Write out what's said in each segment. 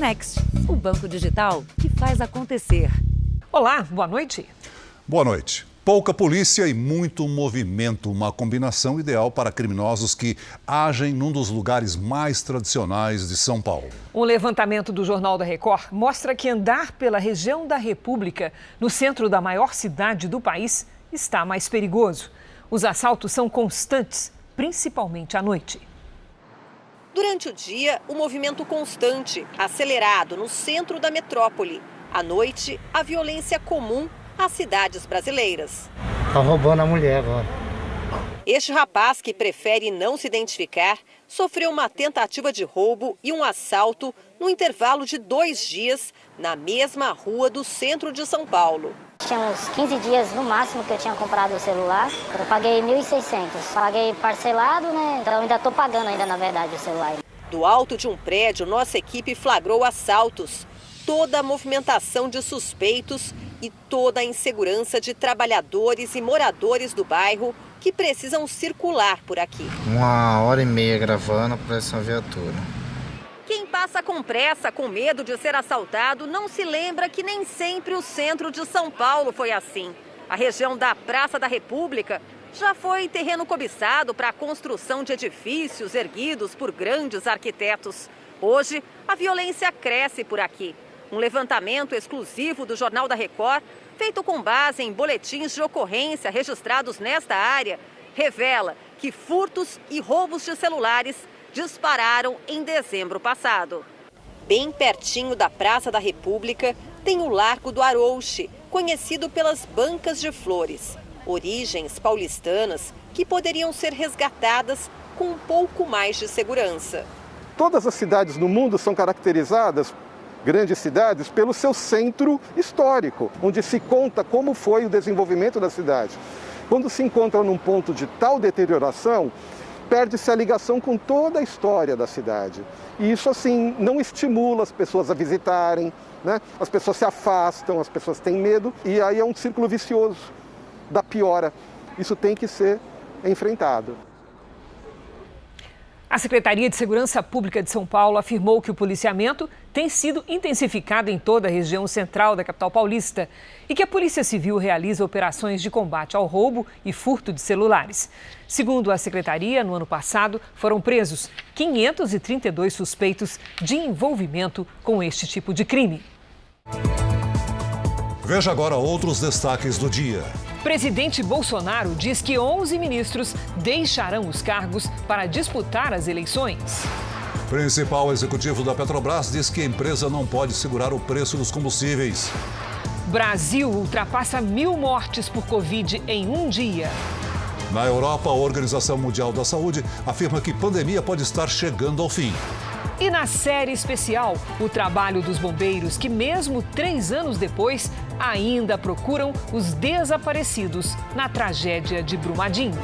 Next, o banco digital que faz acontecer. Olá, boa noite. Boa noite. Pouca polícia e muito movimento, uma combinação ideal para criminosos que agem num dos lugares mais tradicionais de São Paulo. Um levantamento do Jornal da Record mostra que andar pela região da República, no centro da maior cidade do país, está mais perigoso. Os assaltos são constantes, principalmente à noite. Durante o dia, o movimento constante, acelerado no centro da metrópole. À noite, a violência comum às cidades brasileiras. Tá roubando a mulher agora. Este rapaz, que prefere não se identificar, sofreu uma tentativa de roubo e um assalto no intervalo de 2 dias na mesma rua do centro de São Paulo. Tinha uns 15 dias no máximo que eu tinha comprado o celular. Eu paguei 1.600. Paguei parcelado, né? Então ainda estou pagando ainda, na verdade, o celular. Do alto de um prédio, nossa equipe flagrou assaltos. Toda a movimentação de suspeitos e toda a insegurança de trabalhadores e moradores do bairro que precisam circular por aqui. 1h30 gravando para essa viatura. Quem passa com pressa, com medo de ser assaltado, não se lembra que nem sempre o centro de São Paulo foi assim. A região da Praça da República já foi terreno cobiçado para a construção de edifícios erguidos por grandes arquitetos. Hoje, a violência cresce por aqui. Um levantamento exclusivo do Jornal da Record, feito com base em boletins de ocorrência registrados nesta área, revela que furtos e roubos de celulares dispararam em dezembro passado. Bem pertinho da Praça da República, tem o Largo do Arouche, conhecido pelas bancas de flores. Origens paulistanas que poderiam ser resgatadas com um pouco mais de segurança. Todas as cidades do mundo são caracterizadas, grandes cidades, pelo seu centro histórico, onde se conta como foi o desenvolvimento da cidade. Quando se encontra num ponto de tal deterioração, perde-se a ligação com toda a história da cidade. E isso, assim, não estimula as pessoas a visitarem, né? As pessoas se afastam, as pessoas têm medo, e aí é um círculo vicioso da piora. Isso tem que ser enfrentado. A Secretaria de Segurança Pública de São Paulo afirmou que o policiamento tem sido intensificado em toda a região central da capital paulista e que a Polícia Civil realiza operações de combate ao roubo e furto de celulares. Segundo a Secretaria, no ano passado foram presos 532 suspeitos de envolvimento com este tipo de crime. Veja agora outros destaques do dia. Presidente Bolsonaro diz que 11 ministros deixarão os cargos para disputar as eleições. Principal executivo da Petrobras diz que a empresa não pode segurar o preço dos combustíveis. Brasil ultrapassa 1.000 mortes por Covid em um dia. Na Europa, a Organização Mundial da Saúde afirma que a pandemia pode estar chegando ao fim. E na série especial, o trabalho dos bombeiros que, mesmo 3 anos depois, ainda procuram os desaparecidos na tragédia de Brumadinho.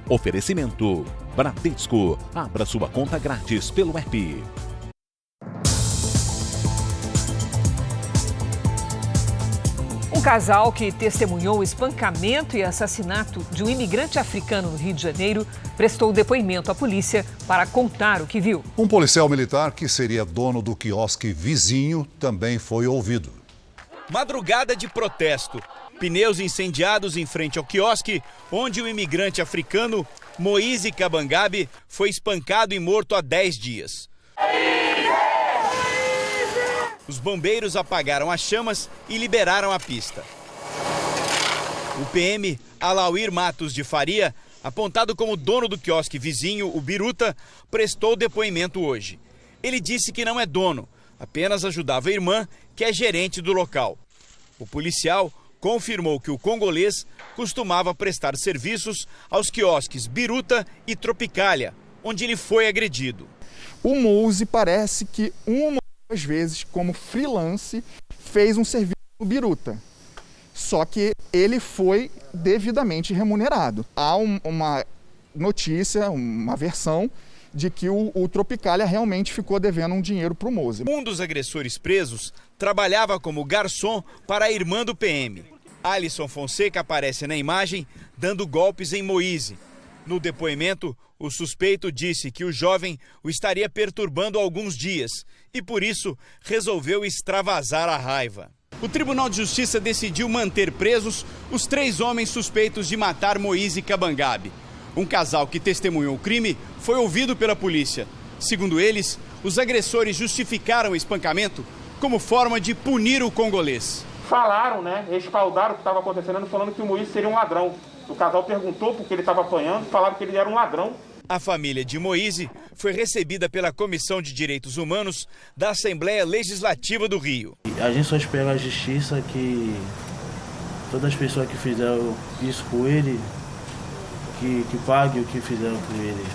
Oferecimento Bradesco. Abra sua conta grátis pelo app. Um casal que testemunhou o espancamento e assassinato de um imigrante africano no Rio de Janeiro prestou depoimento à polícia para contar o que viu. Um policial militar que seria dono do quiosque vizinho também foi ouvido. Madrugada de protesto. Pneus incendiados em frente ao quiosque, onde o imigrante africano Moise Kabangabe foi espancado e morto há 10 dias. Os bombeiros apagaram as chamas e liberaram a pista. O PM Alauir Matos de Faria, apontado como dono do quiosque vizinho, o Biruta, prestou depoimento hoje. Ele disse que não é dono, apenas ajudava a irmã, que é gerente do local. O policial confirmou que o congolês costumava prestar serviços aos quiosques Biruta e Tropicália, onde ele foi agredido. O Mouse parece que às vezes, como freelance, fez um serviço no Biruta. Só que ele foi devidamente remunerado. Há uma notícia, uma versão, de que o Tropicália realmente ficou devendo um dinheiro para o Mouse. Um dos agressores presos trabalhava como garçom para a irmã do PM. Alisson Fonseca aparece na imagem dando golpes em Moise. No depoimento, o suspeito disse que o jovem o estaria perturbando há alguns dias e, por isso, resolveu extravasar a raiva. O Tribunal de Justiça decidiu manter presos os 3 homens suspeitos de matar Moise Kabangabe. Um casal que testemunhou o crime foi ouvido pela polícia. Segundo eles, os agressores justificaram o espancamento como forma de punir o congolês. Falaram, respaldaram o que estava acontecendo, falando que o Moise seria um ladrão. O casal perguntou por que ele estava apanhando, falaram que ele era um ladrão. A família de Moise foi recebida pela Comissão de Direitos Humanos da Assembleia Legislativa do Rio. A gente só espera a justiça que todas as pessoas que fizeram isso com ele, que paguem o que fizeram com ele.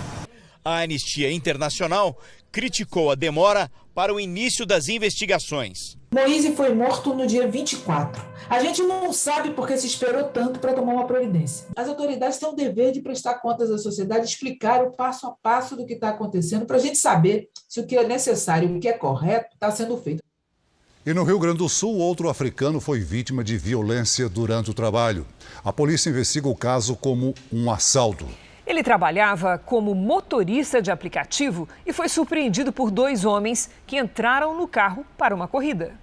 A Anistia Internacional criticou a demora para o início das investigações. Moise foi morto no dia 24. A gente não sabe por que se esperou tanto para tomar uma providência. As autoridades têm o dever de prestar contas à sociedade, explicar o passo a passo do que está acontecendo, para a gente saber se o que é necessário e o que é correto está sendo feito. E no Rio Grande do Sul, outro africano foi vítima de violência durante o trabalho. A polícia investiga o caso como um assalto. Ele trabalhava como motorista de aplicativo e foi surpreendido por 2 homens que entraram no carro para uma corrida.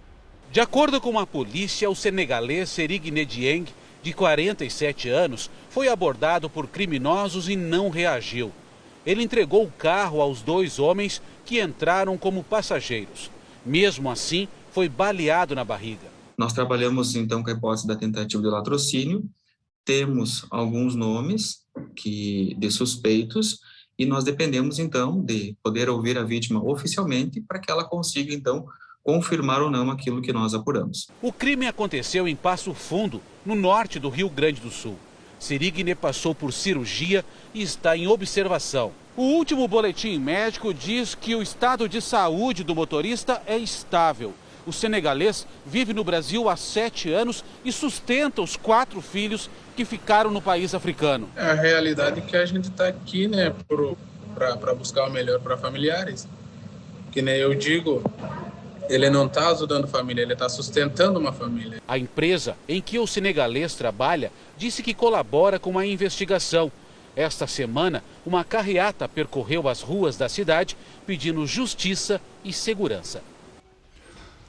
De acordo com a polícia, o senegalês Serigne Dieng, de 47 anos, foi abordado por criminosos e não reagiu. Ele entregou o carro aos 2 homens que entraram como passageiros. Mesmo assim, foi baleado na barriga. Nós trabalhamos então com a hipótese da tentativa de latrocínio. Temos alguns nomes de suspeitos e nós dependemos, então, de poder ouvir a vítima oficialmente para que ela consiga, então, confirmar ou não aquilo que nós apuramos. O crime aconteceu em Passo Fundo, no norte do Rio Grande do Sul. Serigne passou por cirurgia e está em observação. O último boletim médico diz que o estado de saúde do motorista é estável. O senegalês vive no Brasil há 7 anos e sustenta os 4 filhos que ficaram no país africano. É a realidade que a gente está aqui, para buscar o melhor para familiares. Que nem eu digo, ele não está ajudando a família, ele está sustentando uma família. A empresa em que o senegalês trabalha disse que colabora com a investigação. Esta semana, uma carreata percorreu as ruas da cidade pedindo justiça e segurança.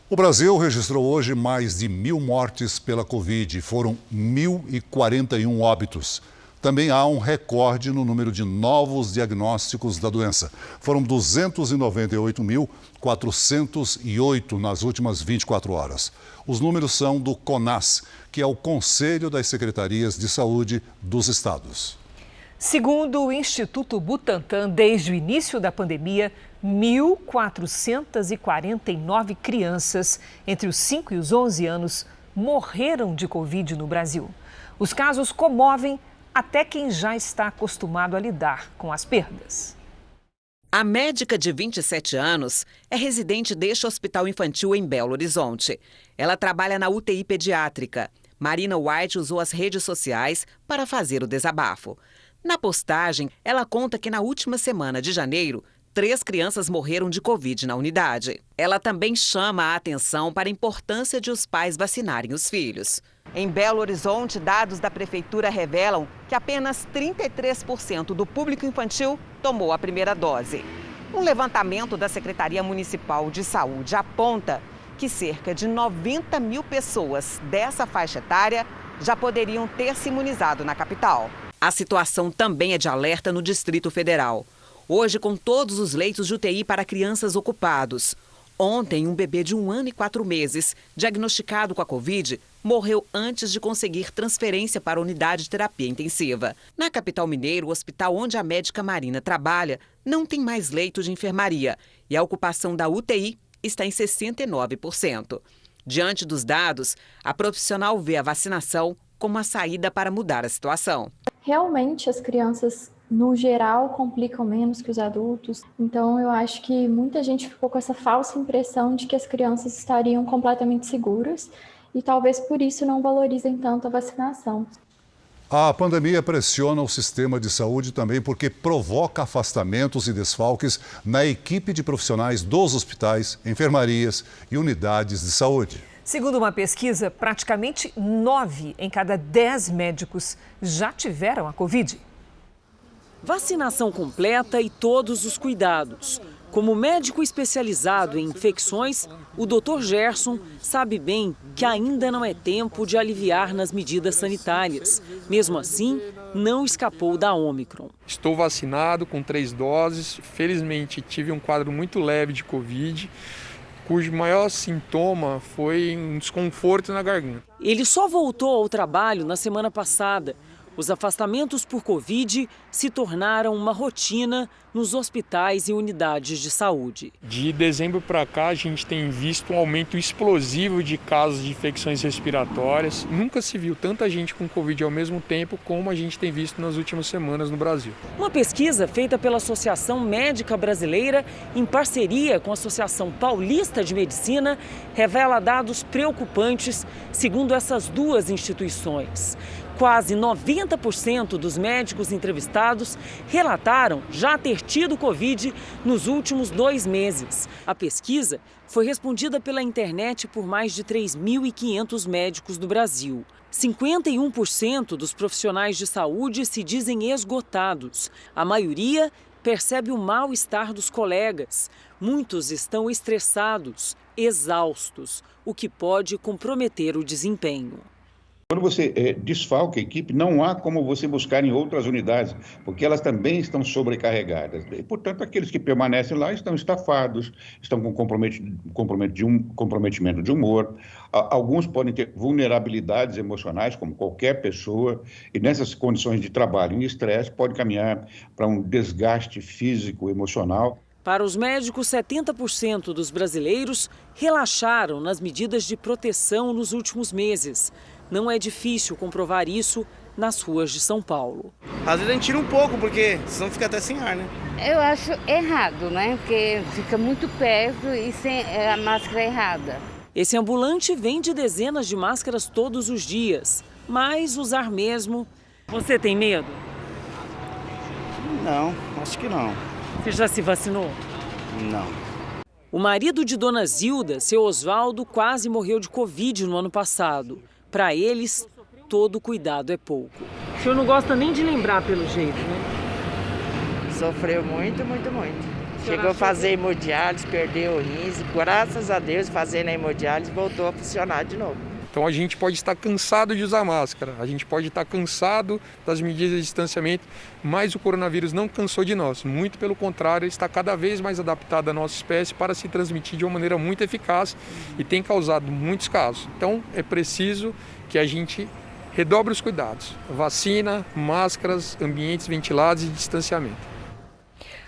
O Brasil registrou hoje mais de 1.000 mortes pela Covid. Foram 1.041 óbitos. Também há um recorde no número de novos diagnósticos da doença. Foram 298.408 nas últimas 24 horas. Os números são do CONAS, que é o Conselho das Secretarias de Saúde dos Estados. Segundo o Instituto Butantan, desde o início da pandemia, 1.449 crianças entre os 5 e os 11 anos morreram de Covid no Brasil. Os casos comovem até quem já está acostumado a lidar com as perdas. A médica de 27 anos é residente deste hospital infantil em Belo Horizonte. Ela trabalha na UTI pediátrica. Marina White usou as redes sociais para fazer o desabafo. Na postagem, ela conta que na última semana de janeiro, 3 crianças morreram de Covid na unidade. Ela também chama a atenção para a importância de os pais vacinarem os filhos. Em Belo Horizonte, dados da prefeitura revelam que apenas 33% do público infantil tomou a primeira dose. Um levantamento da Secretaria Municipal de Saúde aponta que cerca de 90 mil pessoas dessa faixa etária já poderiam ter se imunizado na capital. A situação também é de alerta no Distrito Federal. Hoje, com todos os leitos de UTI para crianças ocupados. Ontem, um bebê de 1 ano e 4 meses, diagnosticado com a Covid, morreu antes de conseguir transferência para a unidade de terapia intensiva. Na capital mineira, o hospital onde a médica Marina trabalha não tem mais leito de enfermaria e a ocupação da UTI está em 69%. Diante dos dados, a profissional vê a vacinação como a saída para mudar a situação. Realmente, as crianças, no geral, complicam menos que os adultos. Então, eu acho que muita gente ficou com essa falsa impressão de que as crianças estariam completamente seguras e talvez por isso não valorizem tanto a vacinação. A pandemia pressiona o sistema de saúde também porque provoca afastamentos e desfalques na equipe de profissionais dos hospitais, enfermarias e unidades de saúde. Segundo uma pesquisa, praticamente 9 em cada 10 médicos já tiveram a Covid. Vacinação completa e todos os cuidados. Como médico especializado em infecções, o Dr. Gerson sabe bem que ainda não é tempo de aliviar nas medidas sanitárias. Mesmo assim, não escapou da Ômicron. Estou vacinado com 3 doses. Felizmente, tive um quadro muito leve de Covid, cujo maior sintoma foi um desconforto na garganta. Ele só voltou ao trabalho na semana passada. Os afastamentos por Covid se tornaram uma rotina nos hospitais e unidades de saúde. De dezembro para cá, a gente tem visto um aumento explosivo de casos de infecções respiratórias. Nunca se viu tanta gente com Covid ao mesmo tempo como a gente tem visto nas últimas semanas no Brasil. Uma pesquisa feita pela Associação Médica Brasileira, em parceria com a Associação Paulista de Medicina, revela dados preocupantes, segundo essas duas instituições. Quase 90% dos médicos entrevistados relataram já ter tido Covid nos últimos 2 meses. A pesquisa foi respondida pela internet por mais de 3.500 médicos do Brasil. 51% dos profissionais de saúde se dizem esgotados. A maioria percebe o mal-estar dos colegas. Muitos estão estressados, exaustos, o que pode comprometer o desempenho. Quando você desfalca a equipe, não há como você buscar em outras unidades, porque elas também estão sobrecarregadas. E, portanto, aqueles que permanecem lá estão estafados, estão com comprometimento de humor. Alguns podem ter vulnerabilidades emocionais, como qualquer pessoa, e nessas condições de trabalho em estresse pode caminhar para um desgaste físico, emocional. Para os médicos, 70% dos brasileiros relaxaram nas medidas de proteção nos últimos meses. Não é difícil comprovar isso nas ruas de São Paulo. Às vezes a gente tira um pouco, porque senão fica até sem ar, né? Eu acho errado, né? Porque fica muito perto e sem a máscara errada. Esse ambulante vende dezenas de máscaras todos os dias, mas usar mesmo... Você tem medo? Não, acho que não. Você já se vacinou? Não. O marido de Dona Zilda, seu Oswaldo, quase morreu de Covid no ano passado. Para eles, todo cuidado é pouco. O senhor não gosta nem de lembrar pelo jeito, né? Sofreu muito. Chegou a fazer hemodiálise, perdeu o rins, graças a Deus, fazendo a hemodiálise, voltou a funcionar de novo. Então a gente pode estar cansado de usar máscara, a gente pode estar cansado das medidas de distanciamento, mas o coronavírus não cansou de nós. Muito pelo contrário, ele está cada vez mais adaptado à nossa espécie para se transmitir de uma maneira muito eficaz e tem causado muitos casos. Então é preciso que a gente redobre os cuidados. Vacina, máscaras, ambientes ventilados e distanciamento.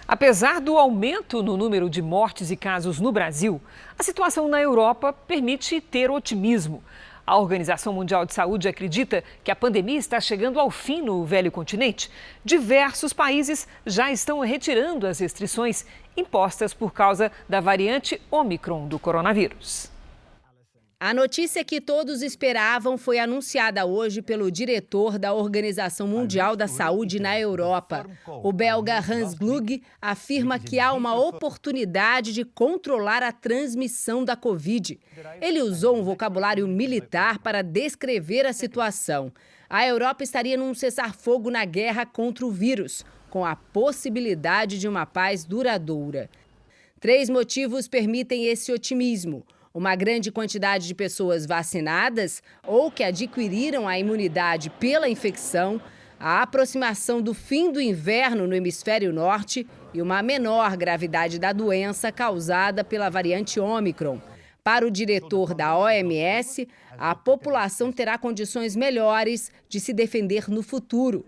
Apesar do aumento no número de mortes e casos no Brasil, a situação na Europa permite ter otimismo. A Organização Mundial de Saúde acredita que a pandemia está chegando ao fim no velho continente. Diversos países já estão retirando as restrições impostas por causa da variante Ômicron do coronavírus. A notícia que todos esperavam foi anunciada hoje pelo diretor da Organização Mundial da Saúde na Europa. O belga Hans Kluge afirma que há uma oportunidade de controlar a transmissão da Covid. Ele usou um vocabulário militar para descrever a situação. A Europa estaria num cessar-fogo na guerra contra o vírus, com a possibilidade de uma paz duradoura. 3 motivos permitem esse otimismo: uma grande quantidade de pessoas vacinadas ou que adquiriram a imunidade pela infecção, a aproximação do fim do inverno no hemisfério norte e uma menor gravidade da doença causada pela variante Ômicron. Para o diretor da OMS, a população terá condições melhores de se defender no futuro.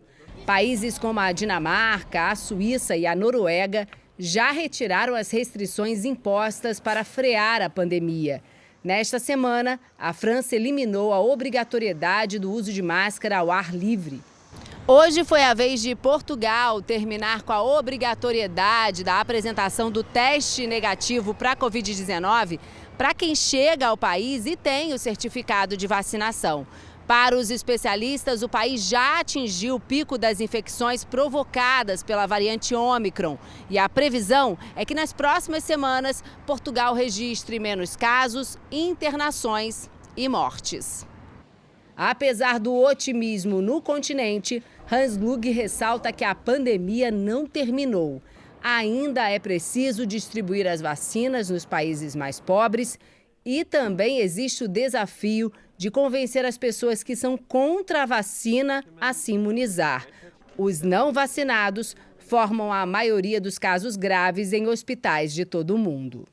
Países como a Dinamarca, a Suíça e a Noruega já retiraram as restrições impostas para frear a pandemia. Nesta semana, a França eliminou a obrigatoriedade do uso de máscara ao ar livre. Hoje foi a vez de Portugal terminar com a obrigatoriedade da apresentação do teste negativo para a Covid-19 para quem chega ao país e tem o certificado de vacinação. Para os especialistas, o país já atingiu o pico das infecções provocadas pela variante Ômicron. E a previsão é que nas próximas semanas, Portugal registre menos casos, internações e mortes. Apesar do otimismo no continente, Hans Kluge ressalta que a pandemia não terminou. Ainda é preciso distribuir as vacinas nos países mais pobres e também existe o desafio de convencer as pessoas que são contra a vacina a se imunizar. Os não vacinados formam a maioria dos casos graves em hospitais de todo o mundo.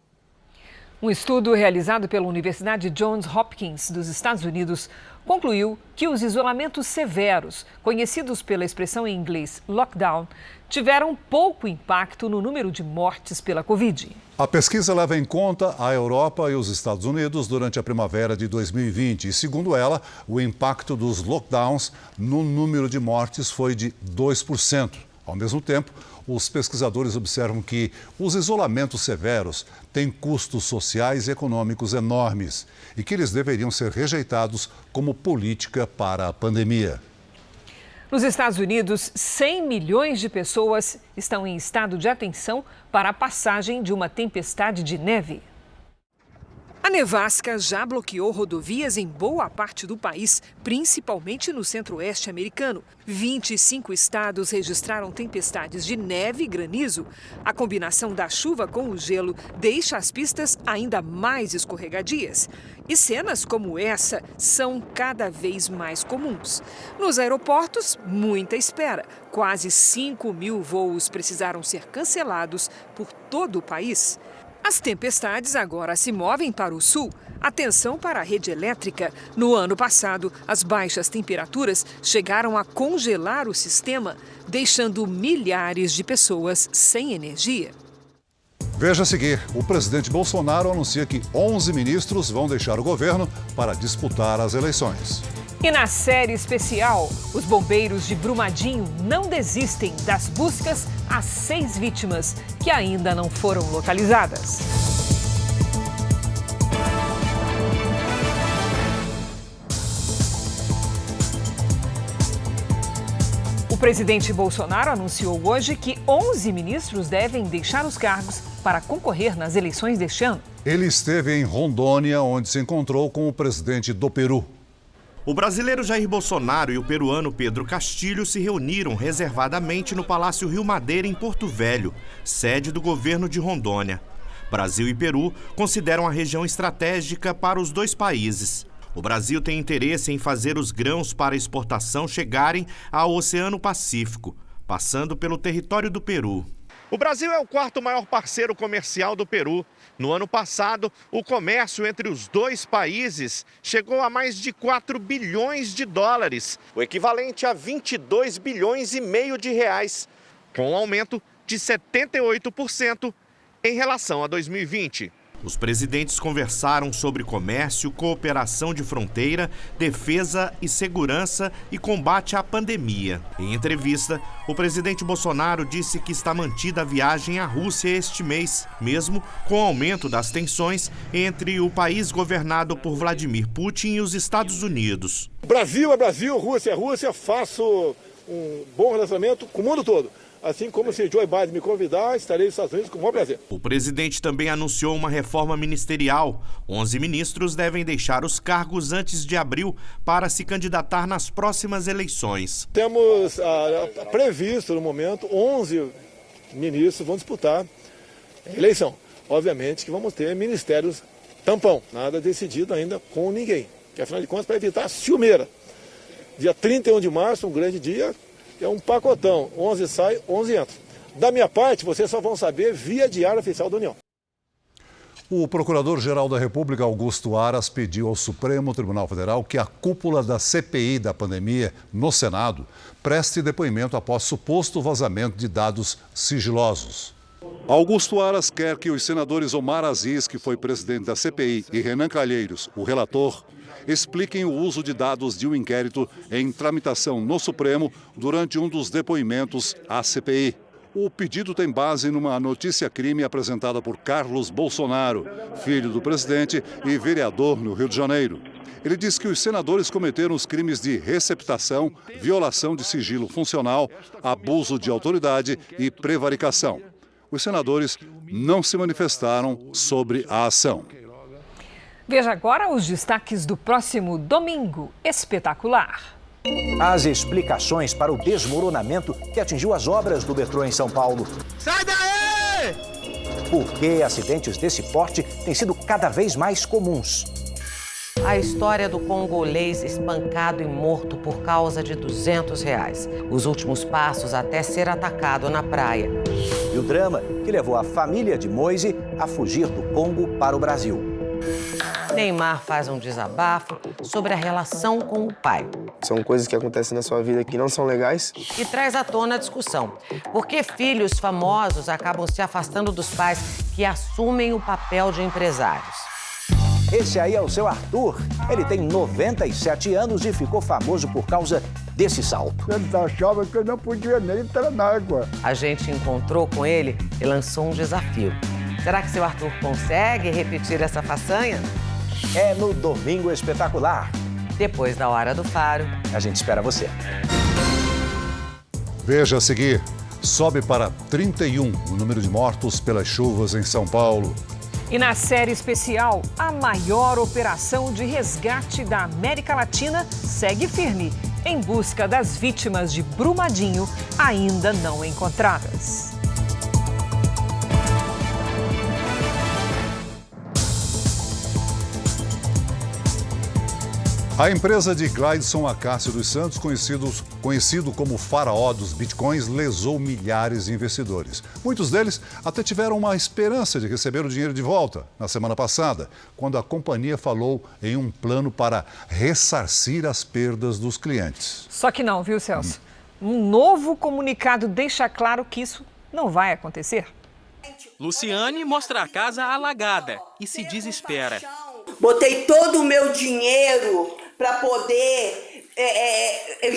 Um estudo realizado pela Universidade Johns Hopkins dos Estados Unidos concluiu que os isolamentos severos, conhecidos pela expressão em inglês lockdown, tiveram pouco impacto no número de mortes pela Covid. A pesquisa leva em conta a Europa e os Estados Unidos durante a primavera de 2020 e, segundo ela, o impacto dos lockdowns no número de mortes foi de 2%. Ao mesmo tempo, os pesquisadores observam que os isolamentos severos têm custos sociais e econômicos enormes e que eles deveriam ser rejeitados como política para a pandemia. Nos Estados Unidos, 100 milhões de pessoas estão em estado de atenção para a passagem de uma tempestade de neve. A nevasca já bloqueou rodovias em boa parte do país, principalmente no centro-oeste americano. 25 estados registraram tempestades de neve e granizo. A combinação da chuva com o gelo deixa as pistas ainda mais escorregadias. E cenas como essa são cada vez mais comuns. Nos aeroportos, muita espera. Quase 5.000 voos precisaram ser cancelados por todo o país. As tempestades agora se movem para o sul. Atenção para a rede elétrica. No ano passado, as baixas temperaturas chegaram a congelar o sistema, deixando milhares de pessoas sem energia. Veja a seguir, o presidente Bolsonaro anuncia que 11 ministros vão deixar o governo para disputar as eleições. E na série especial, os bombeiros de Brumadinho não desistem das buscas às 6 vítimas que ainda não foram localizadas. O presidente Bolsonaro anunciou hoje que 11 ministros devem deixar os cargos para concorrer nas eleições deste ano. Ele esteve em Rondônia, onde se encontrou com o presidente do Peru. O brasileiro Jair Bolsonaro e o peruano Pedro Castilho se reuniram reservadamente no Palácio Rio Madeira, em Porto Velho, sede do governo de Rondônia. Brasil e Peru consideram a região estratégica para os dois países. O Brasil tem interesse em fazer os grãos para exportação chegarem ao Oceano Pacífico, passando pelo território do Peru. O Brasil é o quarto maior parceiro comercial do Peru. No ano passado, o comércio entre os dois países chegou a mais de 4 bilhões de dólares, o equivalente a 22 bilhões e meio de reais, com um aumento de 78% em relação a 2020. Os presidentes conversaram sobre comércio, cooperação de fronteira, defesa e segurança e combate à pandemia. Em entrevista, o presidente Bolsonaro disse que está mantida a viagem à Rússia este mês, mesmo com o aumento das tensões entre o país governado por Vladimir Putin e os Estados Unidos. Brasil é Brasil, Rússia é Rússia, faço um bom relacionamento com o mundo todo. Assim como se Joe Biden me convidar, estarei nos Estados Unidos com o maior prazer. O presidente também anunciou uma reforma ministerial. 11 ministros devem deixar os cargos antes de abril para se candidatar nas próximas eleições. Temos previsto, no momento, 11 ministros vão disputar a eleição. Obviamente que vamos ter ministérios tampão, nada decidido ainda com ninguém. Que, afinal de contas, para evitar a ciumeira. Dia 31 de março, um grande dia. É um pacotão, 11 sai, 11 entra. Da minha parte, vocês só vão saber via Diário Oficial da União. O Procurador-Geral da República, Augusto Aras, pediu ao Supremo Tribunal Federal que a cúpula da CPI da pandemia no Senado preste depoimento após suposto vazamento de dados sigilosos. Augusto Aras quer que os senadores Omar Aziz, que foi presidente da CPI, e Renan Calheiros, o relator, expliquem o uso de dados de um inquérito em tramitação no Supremo durante um dos depoimentos à CPI. O pedido tem base numa notícia-crime apresentada por Carlos Bolsonaro, filho do presidente e vereador no Rio de Janeiro. Ele diz que os senadores cometeram os crimes de receptação, violação de sigilo funcional, abuso de autoridade e prevaricação. Os senadores não se manifestaram sobre a ação. Veja agora os destaques do próximo Domingo Espetacular. As explicações para o desmoronamento que atingiu as obras do metrô em São Paulo. Sai daí! Por que acidentes desse porte têm sido cada vez mais comuns? A história do congolês espancado e morto por causa de R$200. Os últimos passos até ser atacado na praia. E o drama que levou a família de Moise a fugir do Congo para o Brasil. Neymar faz um desabafo sobre a relação com o pai. São coisas que acontecem na sua vida que não são legais. E traz à tona a discussão. Por que filhos famosos acabam se afastando dos pais que assumem o papel de empresários? Esse aí é o seu Arthur. Ele tem 97 anos e ficou famoso por causa desse salto. Ele achava que eu não podia nem entrar na água. A gente encontrou com ele e lançou um desafio. Será que seu Arthur consegue repetir essa façanha? É no Domingo Espetacular. Depois da Hora do Faro. A gente espera você. Veja a seguir. Sobe para 31 o número de mortos pelas chuvas em São Paulo. E na série especial, a maior operação de resgate da América Latina segue firme, em busca das vítimas de Brumadinho ainda não encontradas. A empresa de Gleidson Acácio dos Santos, conhecido como faraó dos bitcoins, lesou milhares de investidores. Muitos deles até tiveram uma esperança de receber o dinheiro de volta na semana passada, quando a companhia falou em um plano para ressarcir as perdas dos clientes. Só que não, viu, Celso? Um novo comunicado deixa claro que isso não vai acontecer. Luciane mostra a casa alagada e se desespera. Botei todo o meu dinheiro para poder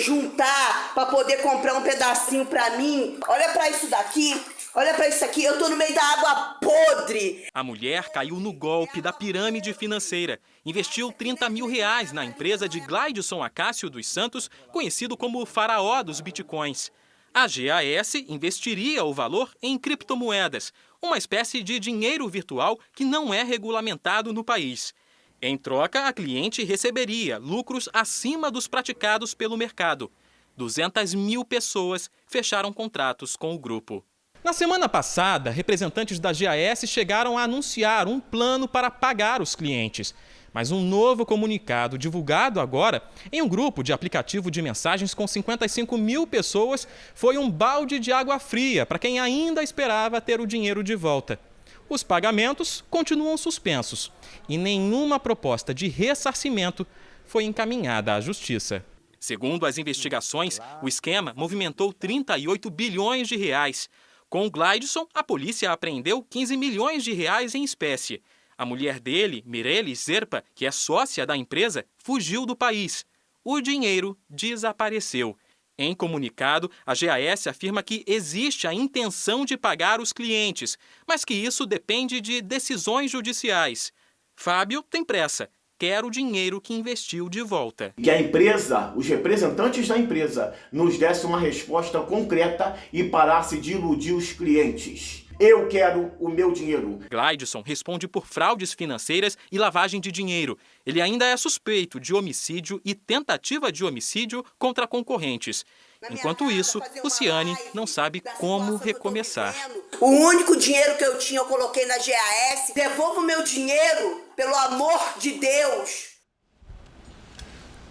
juntar, para poder comprar um pedacinho para mim. Olha para isso daqui, olha para isso aqui, eu tô no meio da água podre. A mulher caiu no golpe da pirâmide financeira. Investiu R$30 mil na empresa de Gleidson Acácio dos Santos, conhecido como o faraó dos bitcoins. A GAS investiria o valor em criptomoedas, uma espécie de dinheiro virtual que não é regulamentado no país. Em troca, a cliente receberia lucros acima dos praticados pelo mercado. 200 mil pessoas fecharam contratos com o grupo. Na semana passada, representantes da GAS chegaram a anunciar um plano para pagar os clientes. Mas um novo comunicado divulgado agora em um grupo de aplicativo de mensagens com 55 mil pessoas foi um balde de água fria para quem ainda esperava ter o dinheiro de volta. Os pagamentos continuam suspensos e nenhuma proposta de ressarcimento foi encaminhada à Justiça. Segundo as investigações, o esquema movimentou 38 bilhões de reais. Com o Gleidson, a polícia apreendeu 15 milhões de reais em espécie. A mulher dele, Mirelle Zerpa, que é sócia da empresa, fugiu do país. O dinheiro desapareceu. Em comunicado, a GAS afirma que existe a intenção de pagar os clientes, mas que isso depende de decisões judiciais. Fábio tem pressa, quer o dinheiro que investiu de volta. Que a empresa, os representantes da empresa, nos desse uma resposta concreta e parasse de iludir os clientes. Eu quero o meu dinheiro. Gleidson responde por fraudes financeiras e lavagem de dinheiro. Ele ainda é suspeito de homicídio e tentativa de homicídio contra concorrentes. Enquanto isso, Luciane não sabe como recomeçar. O único dinheiro que eu tinha eu coloquei na GAS. Devolva o meu dinheiro, pelo amor de Deus.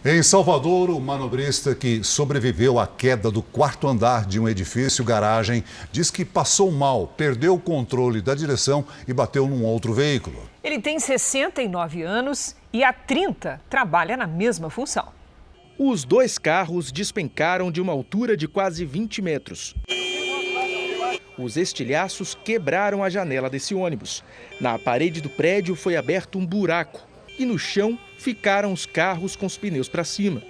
Em Salvador, o manobrista que sobreviveu à queda do 4º andar de um edifício garagem diz que passou mal, perdeu o controle da direção e bateu num outro veículo. Ele tem 69 anos e há 30 trabalha na mesma função. Os dois carros despencaram de uma altura de quase 20 metros. Os estilhaços quebraram a janela desse ônibus. Na parede do prédio foi aberto um buraco e no chão ficaram os carros com os pneus para cima.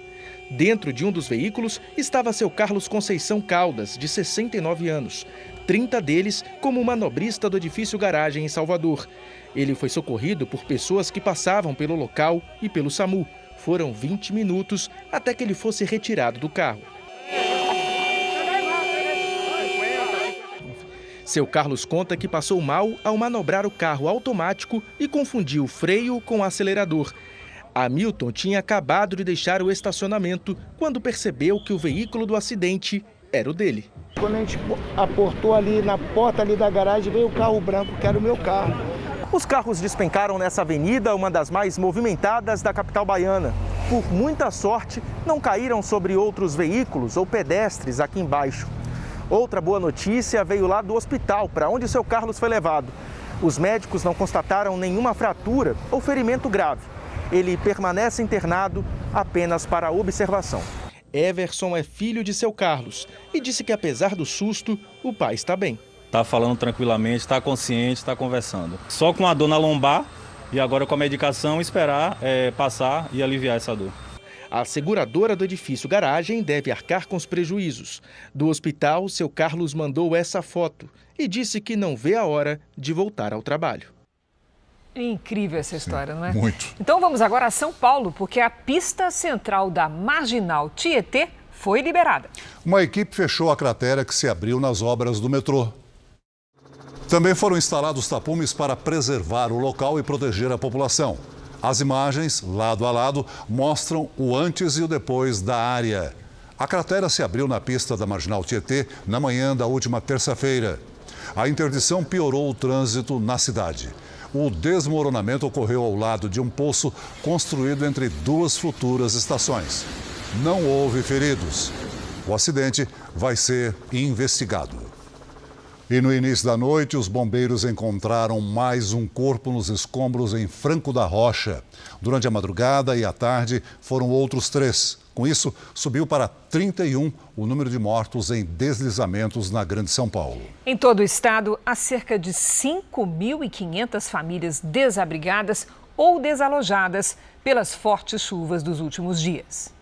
Dentro de um dos veículos estava seu Carlos Conceição Caldas, de 69 anos. 30 deles como manobrista do edifício garagem em Salvador. Ele foi socorrido por pessoas que passavam pelo local e pelo SAMU. Foram 20 minutos até que ele fosse retirado do carro. Seu Carlos conta que passou mal ao manobrar o carro automático e confundiu o freio com o acelerador. Hamilton tinha acabado de deixar o estacionamento quando percebeu que o veículo do acidente era o dele. Quando a gente aportou ali na porta ali da garagem, veio o carro branco, que era o meu carro. Os carros despencaram nessa avenida, uma das mais movimentadas da capital baiana. Por muita sorte, não caíram sobre outros veículos ou pedestres aqui embaixo. Outra boa notícia veio lá do hospital, para onde seu Carlos foi levado. Os médicos não constataram nenhuma fratura ou ferimento grave. Ele permanece internado apenas para observação. Everson é filho de seu Carlos e disse que, apesar do susto, o pai está bem. Está falando tranquilamente, está consciente, está conversando. Só com a dor na lombar e agora com a medicação esperar passar e aliviar essa dor. A seguradora do edifício Garagem deve arcar com os prejuízos. Do hospital, seu Carlos mandou essa foto e disse que não vê a hora de voltar ao trabalho. É incrível essa história, não é? Muito. Então vamos agora a São Paulo, porque a pista central da Marginal Tietê foi liberada. Uma equipe fechou a cratera que se abriu nas obras do metrô. Também foram instalados tapumes para preservar o local e proteger a população. As imagens, lado a lado, mostram o antes e o depois da área. A cratera se abriu na pista da Marginal Tietê na manhã da última terça-feira. A interdição piorou o trânsito na cidade. O desmoronamento ocorreu ao lado de um poço construído entre duas futuras estações. Não houve feridos. O acidente vai ser investigado. E no início da noite, os bombeiros encontraram mais um corpo nos escombros em Franco da Rocha. Durante a madrugada e a tarde, foram outros 3. Com isso, subiu para 31 o número de mortos em deslizamentos na Grande São Paulo. Em todo o estado, há cerca de 5.500 famílias desabrigadas ou desalojadas pelas fortes chuvas dos últimos dias.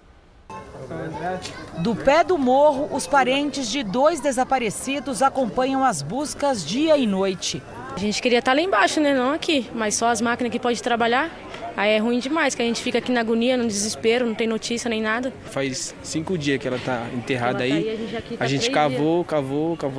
Do pé do morro, os parentes de 2 desaparecidos acompanham as buscas dia e noite. A gente queria estar lá embaixo, né? Não aqui, mas só as máquinas que podem trabalhar. Aí é ruim demais, que a gente fica aqui na agonia, no desespero, não tem notícia nem nada. Faz 5 dias que ela está enterrada aí. A gente cavou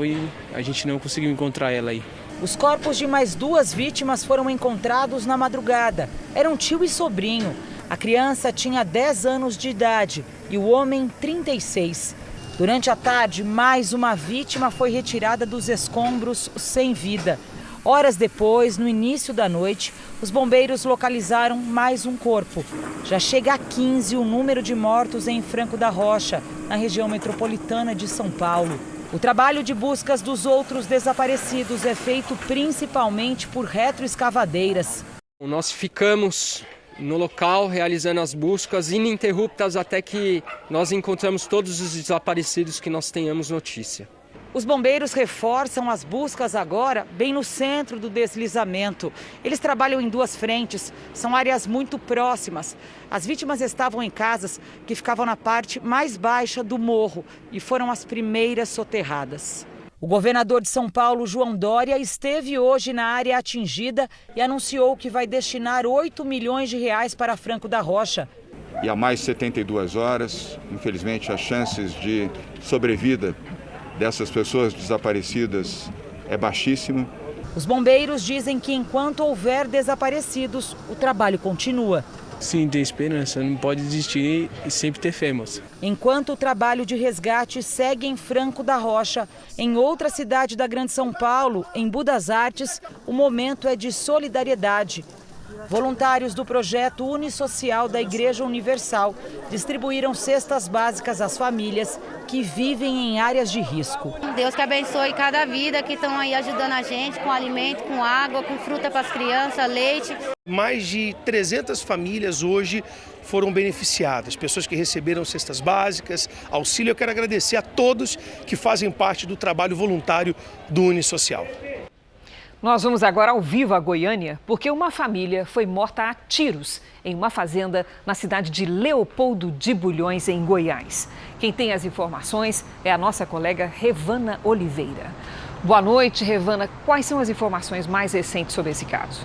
e a gente não conseguiu encontrar ela aí. Os corpos de mais 2 vítimas foram encontrados na madrugada. Eram tio e sobrinho. A criança tinha 10 anos de idade e o homem 36. Durante a tarde, mais uma vítima foi retirada dos escombros sem vida. Horas depois, no início da noite, os bombeiros localizaram mais um corpo. Já chega a 15 o número de mortos em Franco da Rocha, na região metropolitana de São Paulo. O trabalho de buscas dos outros desaparecidos é feito principalmente por retroescavadeiras. Nós ficamos no local realizando as buscas ininterruptas até que nós encontramos todos os desaparecidos que nós tenhamos notícia. Os bombeiros reforçam as buscas agora bem no centro do deslizamento. Eles trabalham em 2 frentes, são áreas muito próximas. As vítimas estavam em casas que ficavam na parte mais baixa do morro e foram as primeiras soterradas. O governador de São Paulo, João Dória, esteve hoje na área atingida e anunciou que vai destinar 8 milhões de reais para Franco da Rocha. E há mais de 72 horas, infelizmente, as chances de sobrevida dessas pessoas desaparecidas é baixíssima. Os bombeiros dizem que enquanto houver desaparecidos, o trabalho continua. Sim, tem esperança, não pode desistir e sempre ter fé, moça. Enquanto o trabalho de resgate segue em Franco da Rocha, em outra cidade da Grande São Paulo, em Budas Artes, o momento é de solidariedade. Voluntários do projeto Unisocial da Igreja Universal distribuíram cestas básicas às famílias que vivem em áreas de risco. Deus que abençoe cada vida que estão aí ajudando a gente com alimento, com água, com fruta para as crianças, leite. Mais de 300 famílias hoje foram beneficiadas, pessoas que receberam cestas básicas, auxílio. Eu quero agradecer a todos que fazem parte do trabalho voluntário do Unisocial. Nós vamos agora ao vivo a Goiânia, porque uma família foi morta a tiros em uma fazenda na cidade de Leopoldo de Bulhões, em Goiás. Quem tem as informações é a nossa colega Revana Oliveira. Boa noite, Revana. Quais são as informações mais recentes sobre esse caso?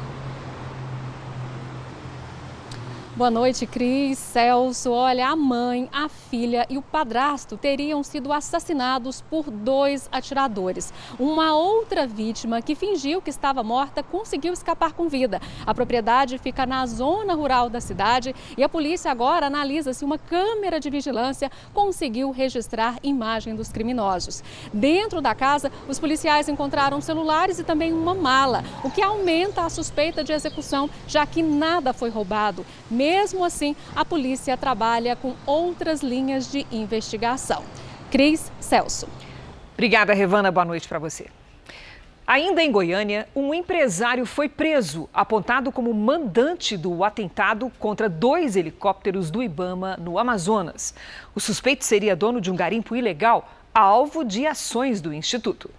Boa noite, Cris, Celso. Olha, a mãe, a filha e o padrasto teriam sido assassinados por 2 atiradores. Uma outra vítima que fingiu que estava morta conseguiu escapar com vida. A propriedade fica na zona rural da cidade e a polícia agora analisa se uma câmera de vigilância conseguiu registrar imagem dos criminosos. Dentro da casa, os policiais encontraram celulares e também uma mala, o que aumenta a suspeita de execução, já que nada foi roubado. Mesmo assim, a polícia trabalha com outras linhas de investigação. Cris, Celso. Obrigada, Revana. Boa noite para você. Ainda em Goiânia, um empresário foi preso, apontado como mandante do atentado contra 2 helicópteros do Ibama, no Amazonas. O suspeito seria dono de um garimpo ilegal, alvo de ações do Instituto.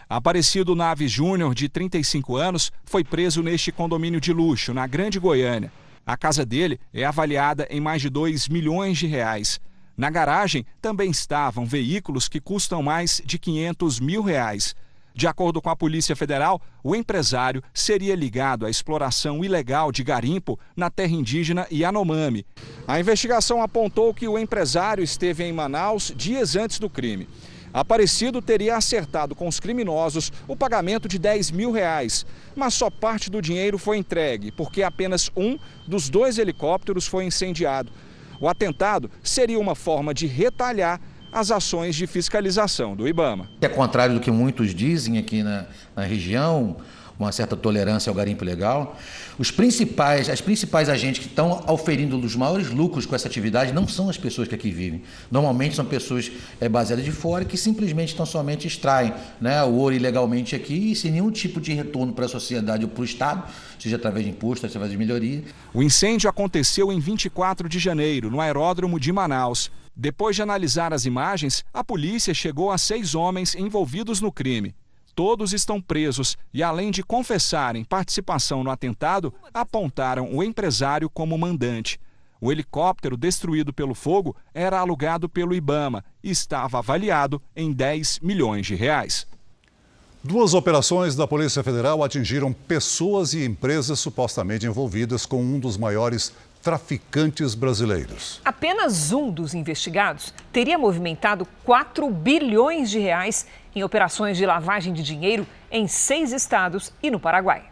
Aparecido Naves Júnior, de 35 anos, foi preso neste condomínio de luxo, na Grande Goiânia. A casa dele é avaliada em mais de 2 milhões de reais. Na garagem também estavam veículos que custam mais de 500 mil reais. De acordo com a Polícia Federal, o empresário seria ligado à exploração ilegal de garimpo na terra indígena Yanomami. A investigação apontou que o empresário esteve em Manaus dias antes do crime. Aparecido teria acertado com os criminosos o pagamento de 10 mil reais, mas só parte do dinheiro foi entregue, porque apenas um dos 2 helicópteros foi incendiado. O atentado seria uma forma de retalhar as ações de fiscalização do Ibama. É contrário do que muitos dizem aqui na região, uma certa tolerância ao garimpo ilegal. As principais agentes que estão auferindo os maiores lucros com essa atividade não são as pessoas que aqui vivem. Normalmente são pessoas baseadas de fora que simplesmente tão somente extraem, né, o ouro ilegalmente aqui e sem nenhum tipo de retorno para a sociedade ou para o Estado, seja através de impostos, através de melhoria. O incêndio aconteceu em 24 de janeiro, no aeródromo de Manaus. Depois de analisar as imagens, a polícia chegou a 6 homens envolvidos no crime. Todos estão presos e, além de confessarem participação no atentado, apontaram o empresário como mandante. O helicóptero destruído pelo fogo era alugado pelo Ibama e estava avaliado em 10 milhões de reais. 2 operações da Polícia Federal atingiram pessoas e empresas supostamente envolvidas com um dos maiores traficantes brasileiros. Apenas um dos investigados teria movimentado 4 bilhões de reais em operações de lavagem de dinheiro em 6 estados e no Paraguai.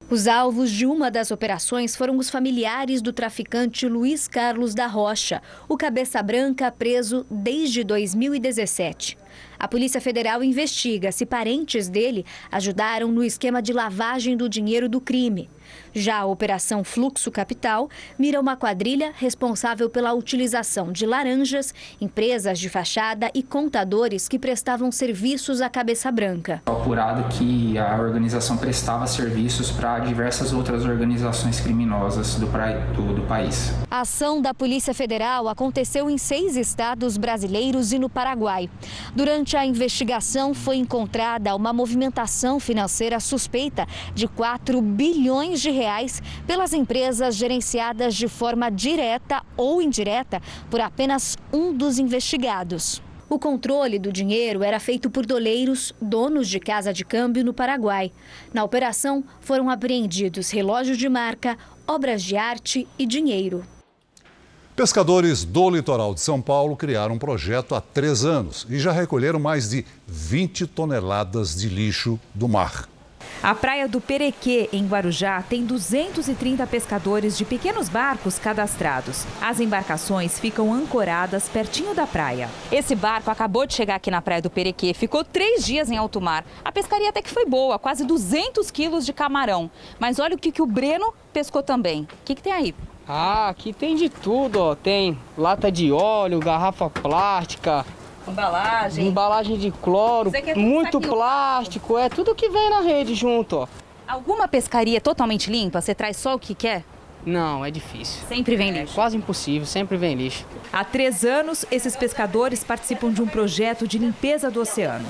Os alvos de uma das operações foram os familiares do traficante Luiz Carlos da Rocha, o cabeça branca preso desde 2017. A Polícia Federal investiga se parentes dele ajudaram no esquema de lavagem do dinheiro do crime. Já a Operação Fluxo Capital mira uma quadrilha responsável pela utilização de laranjas, empresas de fachada e contadores que prestavam serviços à cabeça branca. Apurado que a organização prestava serviços para diversas outras organizações criminosas do país. A ação da Polícia Federal aconteceu em 6 estados brasileiros e no Paraguai. Durante a investigação foi encontrada uma movimentação financeira suspeita de 4 bilhões de reais pelas empresas gerenciadas de forma direta ou indireta por apenas um dos investigados. O controle do dinheiro era feito por doleiros, donos de casa de câmbio no Paraguai. Na operação foram apreendidos relógios de marca, obras de arte e dinheiro. Pescadores do litoral de São Paulo criaram um projeto há 3 anos e já recolheram mais de 20 toneladas de lixo do mar. A praia do Perequê, em Guarujá, tem 230 pescadores de pequenos barcos cadastrados. As embarcações ficam ancoradas pertinho da praia. Esse barco acabou de chegar aqui na praia do Perequê, ficou 3 dias em alto mar. A pescaria até que foi boa, quase 200 quilos de camarão. Mas olha o que o Breno pescou também. O que tem aí? Ah, aqui tem de tudo, ó. Tem lata de óleo, garrafa plástica, embalagem de cloro, muito plástico, é tudo que vem na rede junto, ó. Alguma pescaria totalmente limpa? Você traz só o que quer? Não, é difícil. Sempre vem lixo? É quase impossível, sempre vem lixo. Há 3 anos, esses pescadores participam de um projeto de limpeza do oceano.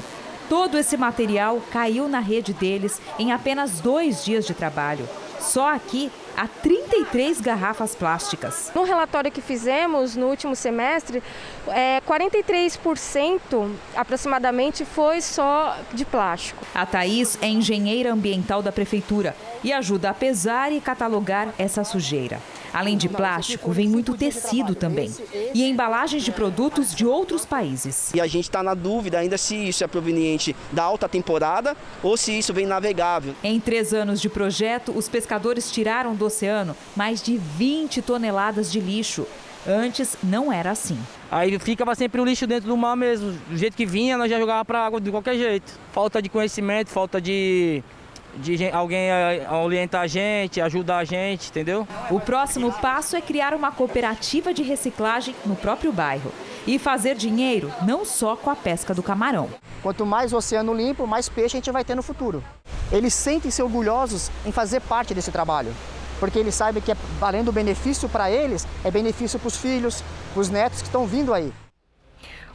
Todo esse material caiu na rede deles em apenas 2 dias de trabalho. Só aqui, a 33 garrafas plásticas. No relatório que fizemos no último semestre, 43% aproximadamente foi só de plástico. A Thaís é engenheira ambiental da prefeitura e ajuda a pesar e catalogar essa sujeira. Além de plástico, vem muito tecido também e embalagens de produtos de outros países. E a gente está na dúvida ainda se isso é proveniente da alta temporada ou se isso vem navegável. Em 3 anos de projeto, os pescadores tiraram do oceano mais de 20 toneladas de lixo. Antes não era assim. Aí ficava sempre o lixo dentro do mar mesmo. Do jeito que vinha, nós já jogava para a água de qualquer jeito. Falta de conhecimento, falta de alguém orientar a gente, ajudar a gente, entendeu? O próximo passo é criar uma cooperativa de reciclagem no próprio bairro e fazer dinheiro não só com a pesca do camarão. Quanto mais oceano limpo, mais peixe a gente vai ter no futuro. Eles sentem-se orgulhosos em fazer parte desse trabalho, porque eles sabem que, além do benefício para eles, é benefício para os filhos, para os netos que estão vindo aí.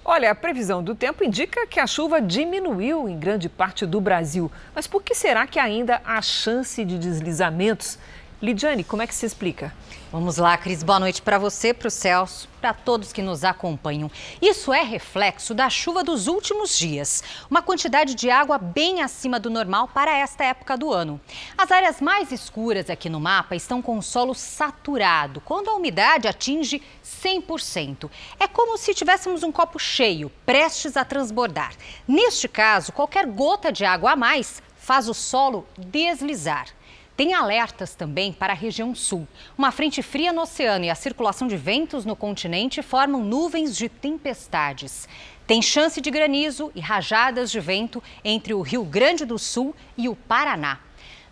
Olha, a previsão do tempo indica que a chuva diminuiu em grande parte do Brasil. Mas por que será que ainda há chance de deslizamentos? Lidiane, como é que se explica? Vamos lá, Cris. Boa noite para você, para o Celso, para todos que nos acompanham. Isso é reflexo da chuva dos últimos dias. Uma quantidade de água bem acima do normal para esta época do ano. As áreas mais escuras aqui no mapa estão com o solo saturado, quando a umidade atinge 100%. É como se tivéssemos um copo cheio, prestes a transbordar. Neste caso, qualquer gota de água a mais faz o solo deslizar. Tem alertas também para a região sul. Uma frente fria no oceano e a circulação de ventos no continente formam nuvens de tempestades. Tem chance de granizo e rajadas de vento entre o Rio Grande do Sul e o Paraná.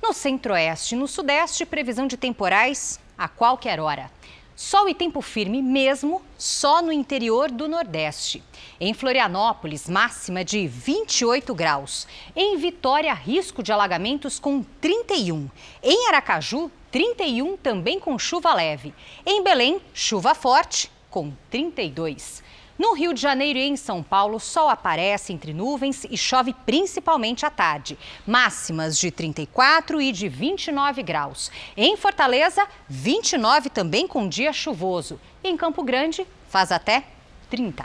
No centro-oeste e no sudeste, previsão de temporais a qualquer hora. Sol e tempo firme mesmo só no interior do Nordeste. Em Florianópolis, máxima de 28 graus. Em Vitória, risco de alagamentos com 31. Em Aracaju, 31 também com chuva leve. Em Belém, chuva forte com 32. No Rio de Janeiro e em São Paulo, sol aparece entre nuvens e chove principalmente à tarde. Máximas de 34 e de 29 graus. Em Fortaleza, 29 também com dia chuvoso. Em Campo Grande, faz até 30.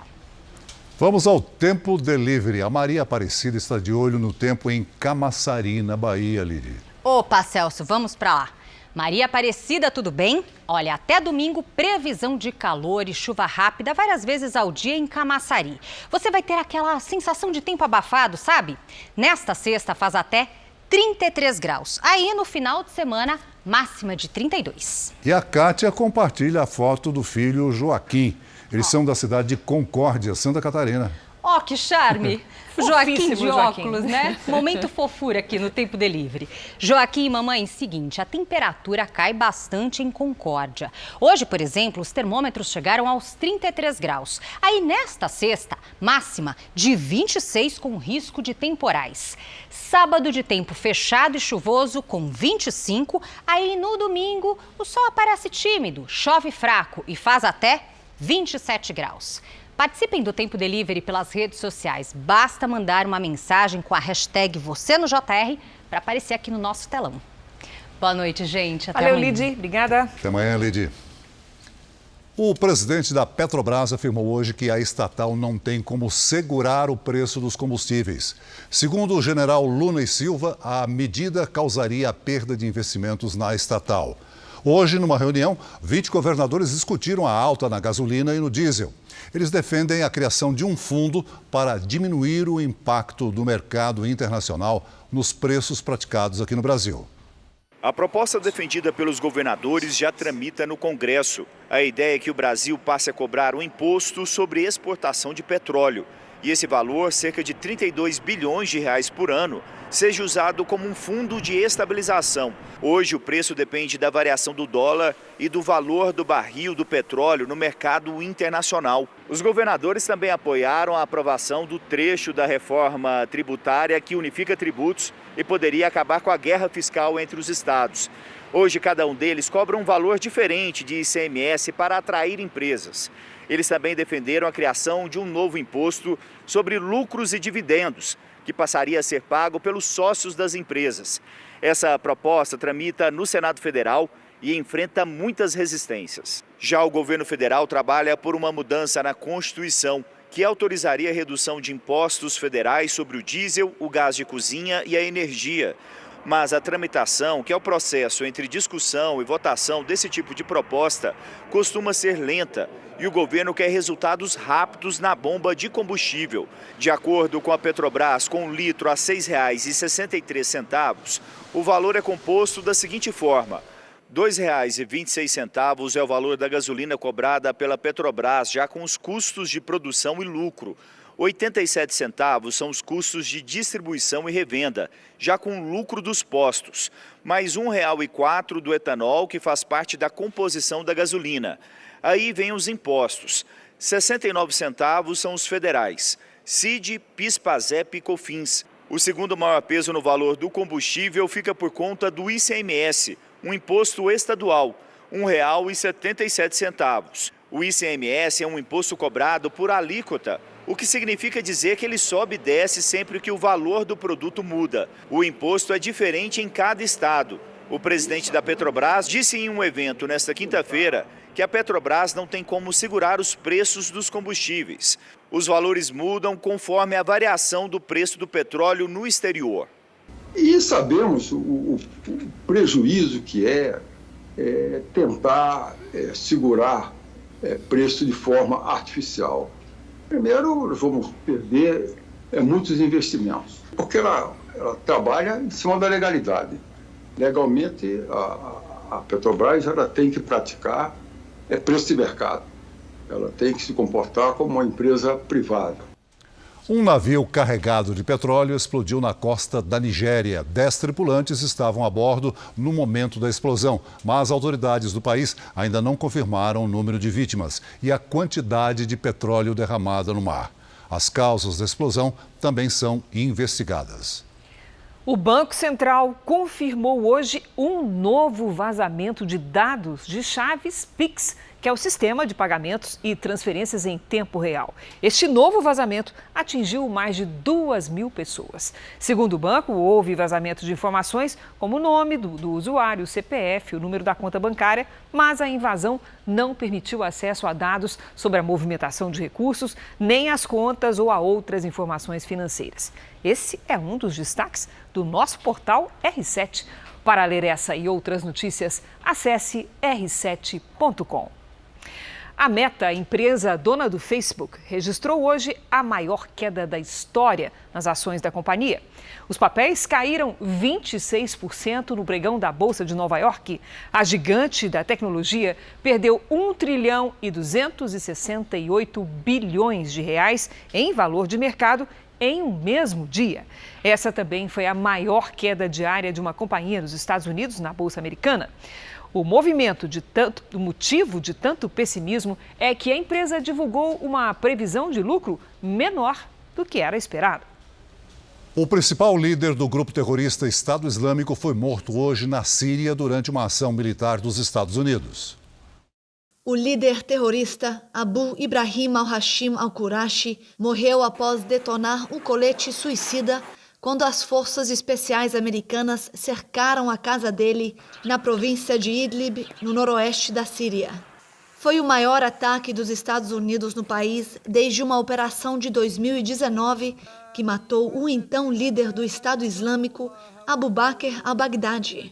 Vamos ao Tempo Delivery. A Maria Aparecida está de olho no tempo em Camaçari, na Bahia, Lili. Opa, Celso, vamos para lá. Maria Aparecida, tudo bem? Olha, até domingo, previsão de calor e chuva rápida várias vezes ao dia em Camaçari. Você vai ter aquela sensação de tempo abafado, sabe? Nesta sexta faz até 33 graus. Aí, no final de semana, máxima de 32. E a Kátia compartilha a foto do filho Joaquim. Eles são da cidade de Concórdia, Santa Catarina. Ó, que charme! Joaquim de Joaquim. óculos, né? Momento fofura aqui no Tempo Delivery. Joaquim e mamãe, seguinte, a temperatura cai bastante em Concórdia. Hoje, por exemplo, os termômetros chegaram aos 33 graus. Aí, nesta sexta, máxima de 26 com risco de temporais. Sábado de tempo fechado e chuvoso com 25. Aí, no domingo, o sol aparece tímido, chove fraco e faz até 27 graus. Participem do Tempo Delivery pelas redes sociais. Basta mandar uma mensagem com a hashtag #VocênoJR para aparecer aqui no nosso telão. Boa noite, gente. Até Valeu, amanhã. Lidi. Obrigada. Até amanhã, Lidi. O presidente da Petrobras afirmou hoje que a estatal não tem como segurar o preço dos combustíveis. Segundo o general Luna e Silva, a medida causaria a perda de investimentos na estatal. Hoje, numa reunião, 20 governadores discutiram a alta na gasolina e no diesel. Eles defendem a criação de um fundo para diminuir o impacto do mercado internacional nos preços praticados aqui no Brasil. A proposta defendida pelos governadores já tramita no Congresso. A ideia é que o Brasil passe a cobrar um imposto sobre exportação de petróleo. E esse valor, cerca de 32 bilhões de reais por ano, seja usado como um fundo de estabilização. Hoje o preço depende da variação do dólar e do valor do barril do petróleo no mercado internacional. Os governadores também apoiaram a aprovação do trecho da reforma tributária que unifica tributos e poderia acabar com a guerra fiscal entre os estados. Hoje cada um deles cobra um valor diferente de ICMS para atrair empresas. Eles também defenderam a criação de um novo imposto sobre lucros e dividendos, que passaria a ser pago pelos sócios das empresas. Essa proposta tramita no Senado Federal e enfrenta muitas resistências. Já o governo federal trabalha por uma mudança na Constituição, que autorizaria a redução de impostos federais sobre o diesel, o gás de cozinha e a energia. Mas a tramitação, que é o processo entre discussão e votação desse tipo de proposta, costuma ser lenta e o governo quer resultados rápidos na bomba de combustível. De acordo com a Petrobras, com um litro a R$ 6,63, o valor é composto da seguinte forma: R$ 2,26 é o valor da gasolina cobrada pela Petrobras, já com os custos de produção e lucro. 87 centavos são os custos de distribuição e revenda, já com o lucro dos postos, mais R$ 1,04 do etanol, que faz parte da composição da gasolina. Aí vem os impostos. 69 centavos são os federais, CID, PIS, PASEP e COFINS. O segundo maior peso no valor do combustível fica por conta do ICMS, um imposto estadual, R$ 1,77. O ICMS é um imposto cobrado por alíquota, o que significa dizer que ele sobe e desce sempre que o valor do produto muda. O imposto é diferente em cada estado. O presidente da Petrobras disse em um evento nesta quinta-feira que a Petrobras não tem como segurar os preços dos combustíveis. Os valores mudam conforme a variação do preço do petróleo no exterior. E sabemos o prejuízo que é tentar segurar preço de forma artificial. Primeiro, nós vamos perder muitos investimentos, porque ela trabalha em cima da legalidade. Legalmente, a Petrobras ela tem que praticar preço de mercado. Ela tem que se comportar como uma empresa privada. Um navio carregado de petróleo explodiu na costa da Nigéria. 10 tripulantes estavam a bordo no momento da explosão, mas autoridades do país ainda não confirmaram o número de vítimas e a quantidade de petróleo derramada no mar. As causas da explosão também são investigadas. O Banco Central confirmou hoje um novo vazamento de dados de chaves Pix, que é o sistema de pagamentos e transferências em tempo real. Este novo vazamento atingiu mais de 2.000 pessoas. Segundo o banco, houve vazamento de informações como o nome do usuário, o CPF, o número da conta bancária, mas a invasão não permitiu acesso a dados sobre a movimentação de recursos, nem as contas ou a outras informações financeiras. Esse é um dos destaques do nosso portal R7. Para ler essa e outras notícias, acesse r7.com. A Meta, empresa dona do Facebook, registrou hoje a maior queda da história nas ações da companhia. Os papéis caíram 26% no pregão da Bolsa de Nova York. A gigante da tecnologia perdeu 1,268 bilhões de reais em valor de mercado em um mesmo dia. Essa também foi a maior queda diária de uma companhia nos Estados Unidos, na Bolsa Americana. O motivo de tanto pessimismo é que a empresa divulgou uma previsão de lucro menor do que era esperado. O principal líder do grupo terrorista Estado Islâmico foi morto hoje na Síria durante uma ação militar dos Estados Unidos. O líder terrorista Abu Ibrahim al-Hashim al-Qurashi morreu após detonar um colete suicida quando as forças especiais americanas cercaram a casa dele na província de Idlib, no noroeste da Síria. Foi o maior ataque dos Estados Unidos no país desde uma operação de 2019 que matou o então líder do Estado Islâmico, Abu Bakr al-Baghdadi.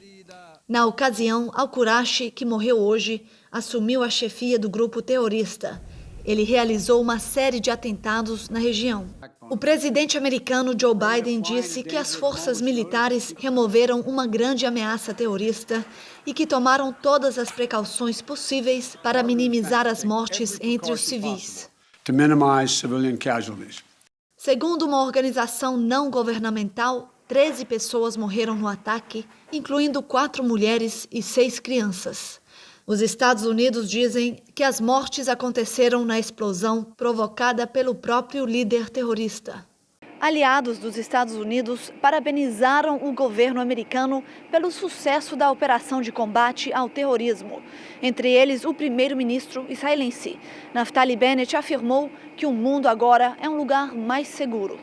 Na ocasião, al-Qurashi, que morreu hoje, assumiu a chefia do grupo terrorista. Ele realizou uma série de atentados na região. O presidente americano Joe Biden disse que as forças militares removeram uma grande ameaça terrorista e que tomaram todas as precauções possíveis para minimizar as mortes entre os civis. Segundo uma organização não governamental, 13 pessoas morreram no ataque, incluindo 4 mulheres e 6 crianças. Os Estados Unidos dizem que as mortes aconteceram na explosão provocada pelo próprio líder terrorista. Aliados dos Estados Unidos parabenizaram o governo americano pelo sucesso da operação de combate ao terrorismo. Entre eles, o primeiro-ministro israelense, Naftali Bennett, afirmou que o mundo agora é um lugar mais seguro.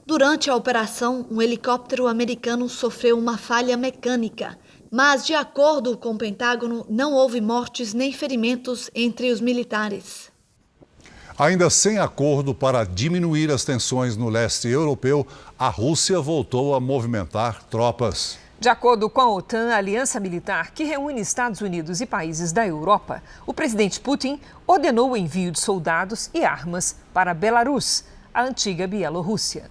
Durante a operação, um helicóptero americano sofreu uma falha mecânica, Mas, de acordo com o Pentágono, não houve mortes nem ferimentos entre os militares. Ainda sem acordo para diminuir as tensões no leste europeu, a Rússia voltou a movimentar tropas. De acordo com a OTAN, a aliança militar que reúne Estados Unidos e países da Europa, o presidente Putin ordenou o envio de soldados e armas para Belarus, a antiga Bielorrússia.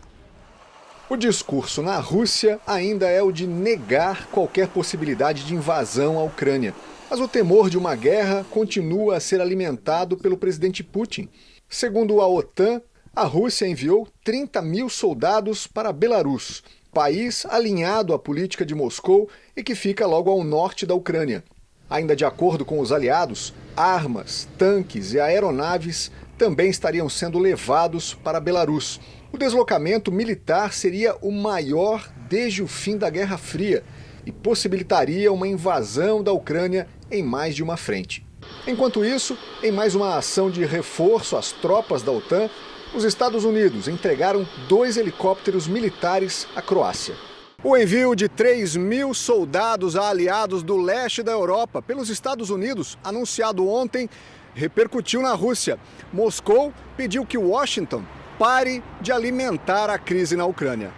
O discurso na Rússia ainda é o de negar qualquer possibilidade de invasão à Ucrânia. Mas o temor de uma guerra continua a ser alimentado pelo presidente Putin. Segundo a OTAN, a Rússia enviou 30 mil soldados para Belarus, país alinhado à política de Moscou e que fica logo ao norte da Ucrânia. Ainda de acordo com os aliados, armas, tanques e aeronaves também estariam sendo levados para Belarus. O deslocamento militar seria o maior desde o fim da Guerra Fria e possibilitaria uma invasão da Ucrânia em mais de uma frente. Enquanto isso, em mais uma ação de reforço às tropas da OTAN, os Estados Unidos entregaram 2 helicópteros militares à Croácia. O envio de 3 mil soldados a aliados do leste da Europa pelos Estados Unidos, anunciado ontem, repercutiu na Rússia. Moscou pediu que Washington pare de alimentar a crise na Ucrânia.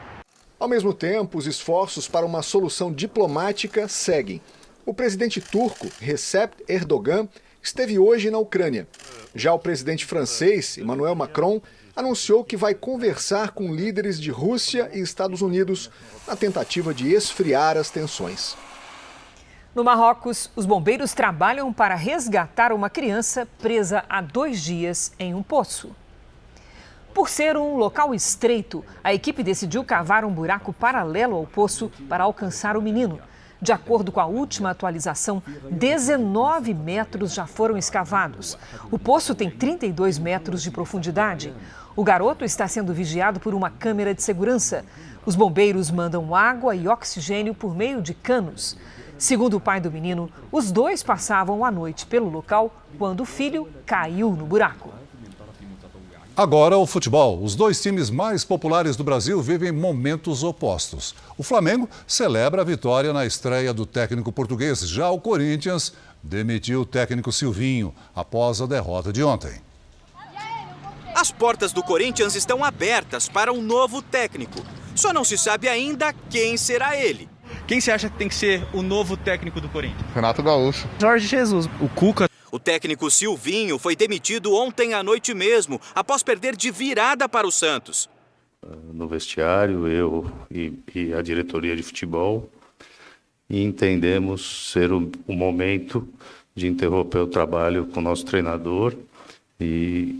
Ao mesmo tempo, os esforços para uma solução diplomática seguem. O presidente turco, Recep Erdogan, esteve hoje na Ucrânia. Já o presidente francês, Emmanuel Macron, anunciou que vai conversar com líderes de Rússia e Estados Unidos na tentativa de esfriar as tensões. No Marrocos, os bombeiros trabalham para resgatar uma criança presa há 2 dias em um poço. Por ser um local estreito, a equipe decidiu cavar um buraco paralelo ao poço para alcançar o menino. De acordo com a última atualização, 19 metros já foram escavados. O poço tem 32 metros de profundidade. O garoto está sendo vigiado por uma câmera de segurança. Os bombeiros mandam água e oxigênio por meio de canos. Segundo o pai do menino, os dois passavam a noite pelo local quando o filho caiu no buraco. Agora o futebol. Os 2 times mais populares do Brasil vivem momentos opostos. O Flamengo celebra a vitória na estreia do técnico português. Já o Corinthians demitiu o técnico Silvinho após a derrota de ontem. As portas do Corinthians estão abertas para um novo técnico. Só não se sabe ainda quem será ele. Quem você acha que tem que ser o novo técnico do Corinthians? Renato Gaúcho. Jorge Jesus. O Cuca. O técnico Silvinho foi demitido ontem à noite mesmo, após perder de virada para o Santos. No vestiário, eu e a diretoria de futebol, e entendemos ser o momento de interromper o trabalho com o nosso treinador e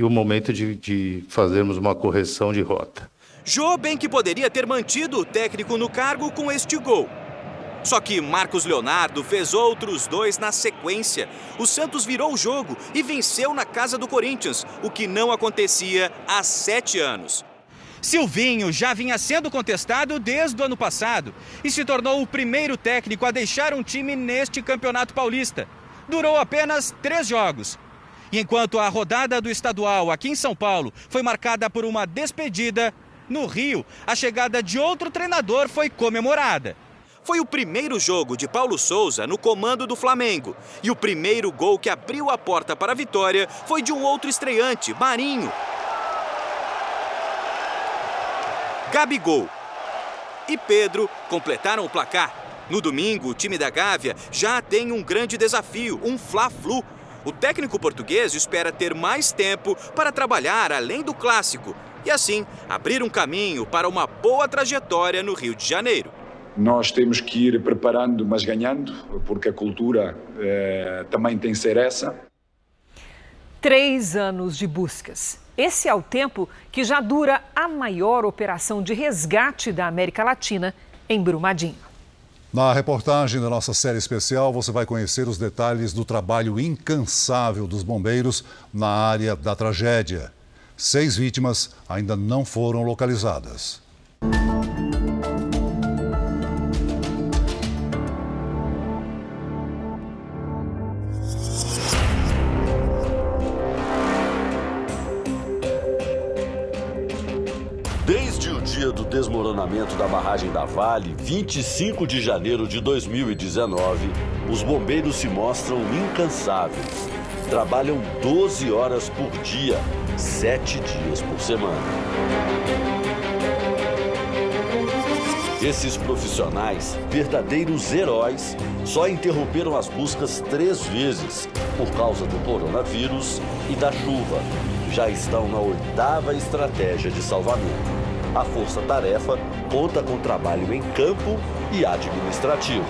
o momento de fazermos uma correção de rota. Jô bem que poderia ter mantido o técnico no cargo com este gol. Só que Marcos Leonardo fez outros 2 na sequência. O Santos virou o jogo e venceu na casa do Corinthians, o que não acontecia há 7 anos. Silvinho já vinha sendo contestado desde o ano passado e se tornou o primeiro técnico a deixar um time neste Campeonato Paulista. Durou apenas 3 jogos. E enquanto a rodada do estadual aqui em São Paulo foi marcada por uma despedida, no Rio, a chegada de outro treinador foi comemorada. Foi o primeiro jogo de Paulo Souza no comando do Flamengo. E o primeiro gol que abriu a porta para a vitória foi de um outro estreante, Marinho. Gabigol e Pedro completaram o placar. No domingo, o time da Gávea já tem um grande desafio, um Fla-Flu. O técnico português espera ter mais tempo para trabalhar além do clássico e assim abrir um caminho para uma boa trajetória no Rio de Janeiro. Nós temos que ir preparando, mas ganhando, porque a cultura também tem que ser essa. 3 anos de buscas. Esse é o tempo que já dura a maior operação de resgate da América Latina em Brumadinho. Na reportagem da nossa série especial, você vai conhecer os detalhes do trabalho incansável dos bombeiros na área da tragédia. 6 vítimas ainda não foram localizadas. Desde o dia dia do desmoronamento da barragem da Vale, 25 de janeiro de 2019, os bombeiros se mostram incansáveis. Trabalham 12 horas por dia, 7 dias por semana. Esses profissionais, verdadeiros heróis, só interromperam as buscas 3 vezes por causa do coronavírus e da chuva. Já estão na 8ª estratégia de salvamento. A Força-Tarefa conta com trabalho em campo e administrativo.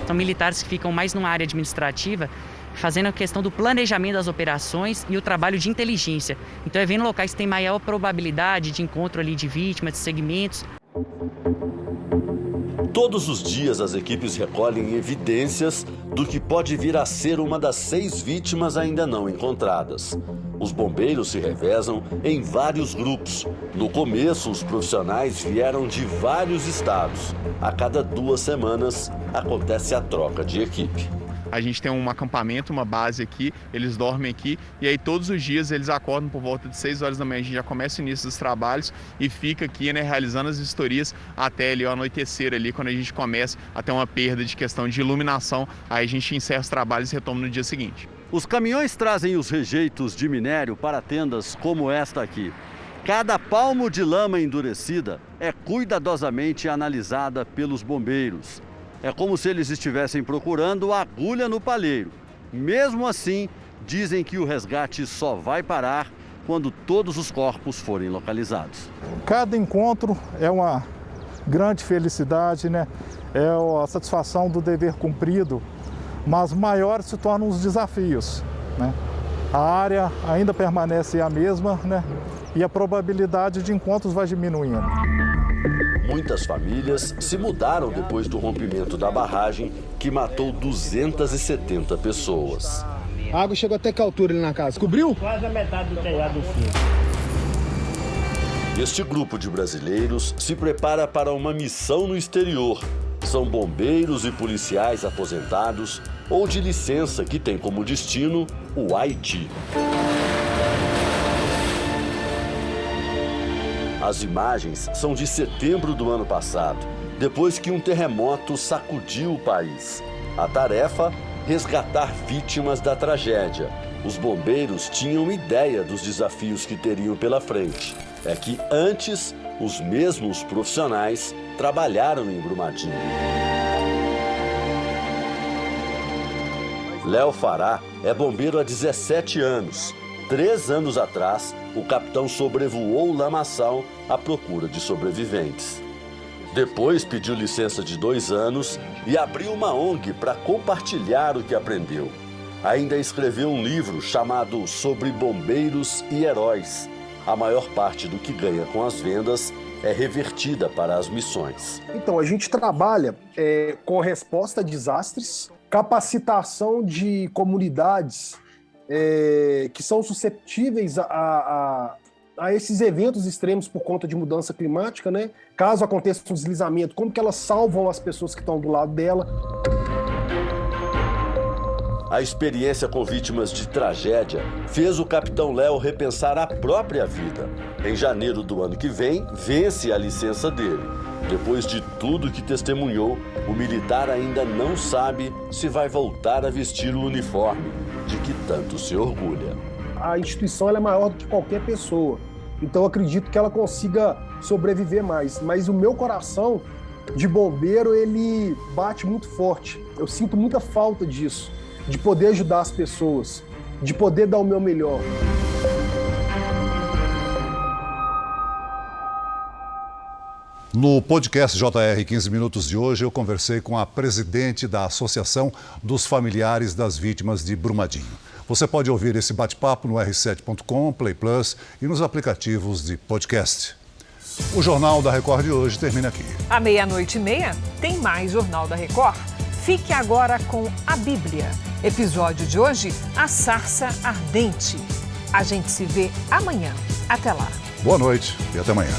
São militares que ficam mais numa área administrativa, fazendo a questão do planejamento das operações e o trabalho de inteligência. Então é vendo locais que têm maior probabilidade de encontro ali de vítimas, de segmentos. Todos os dias as equipes recolhem evidências do que pode vir a ser uma das 6 vítimas ainda não encontradas. Os bombeiros se revezam em vários grupos. No começo, os profissionais vieram de vários estados. A cada 2 semanas acontece a troca de equipe. A gente tem um acampamento, uma base aqui, eles dormem aqui e aí todos os dias eles acordam por volta de 6 horas da manhã, a gente já começa o início dos trabalhos e fica aqui, né, realizando as vistorias até ali o anoitecer ali, quando a gente começa a ter uma perda de questão de iluminação, aí a gente encerra os trabalhos e retoma no dia seguinte. Os caminhões trazem os rejeitos de minério para tendas como esta aqui. Cada palmo de lama endurecida é cuidadosamente analisada pelos bombeiros. É como se eles estivessem procurando agulha no palheiro. Mesmo assim, dizem que o resgate só vai parar quando todos os corpos forem localizados. Cada encontro é uma grande felicidade, né? É a satisfação do dever cumprido, mas maiores se tornam os desafios, né? A área ainda permanece a mesma, né? E a probabilidade de encontros vai diminuindo. Muitas famílias se mudaram depois do rompimento da barragem, que matou 270 pessoas. A água chegou até que altura ali na casa? Cobriu? Quase a metade do telhado do fio. Este grupo de brasileiros se prepara para uma missão no exterior. São bombeiros e policiais aposentados ou de licença que têm como destino o Haiti. As imagens são de setembro do ano passado, depois que um terremoto sacudiu o país. A tarefa, resgatar vítimas da tragédia. Os bombeiros tinham ideia dos desafios que teriam pela frente. É que antes, os mesmos profissionais trabalharam em Brumadinho. Léo Fará é bombeiro há 17 anos. 3 anos atrás, o capitão sobrevoou o lamaçal à procura de sobreviventes. Depois pediu licença de 2 anos e abriu uma ONG para compartilhar o que aprendeu. Ainda escreveu um livro chamado Sobre Bombeiros e Heróis. A maior parte do que ganha com as vendas é revertida para as missões. Então, a gente trabalha com resposta a desastres, capacitação de comunidades que são suscetíveis a esses eventos extremos por conta de mudança climática, né? Caso aconteça um deslizamento, como que elas salvam as pessoas que estão do lado dela? A experiência com vítimas de tragédia fez o capitão Léo repensar a própria vida. Em janeiro do ano que vem, vence a licença dele. Depois de tudo que testemunhou, o militar ainda não sabe se vai voltar a vestir o uniforme de que tanto se orgulha. A instituição ela é maior do que qualquer pessoa, então eu acredito que ela consiga sobreviver mais. Mas o meu coração de bombeiro, ele bate muito forte. Eu sinto muita falta disso, de poder ajudar as pessoas, de poder dar o meu melhor. No podcast JR 15 Minutos de hoje, eu conversei com a presidente da Associação dos Familiares das Vítimas de Brumadinho. Você pode ouvir esse bate-papo no r7.com, Play Plus e nos aplicativos de podcast. O Jornal da Record de hoje termina aqui. À 00:30 tem mais Jornal da Record. Fique agora com a Bíblia. Episódio de hoje, a sarça ardente. A gente se vê amanhã. Até lá. Boa noite e até amanhã.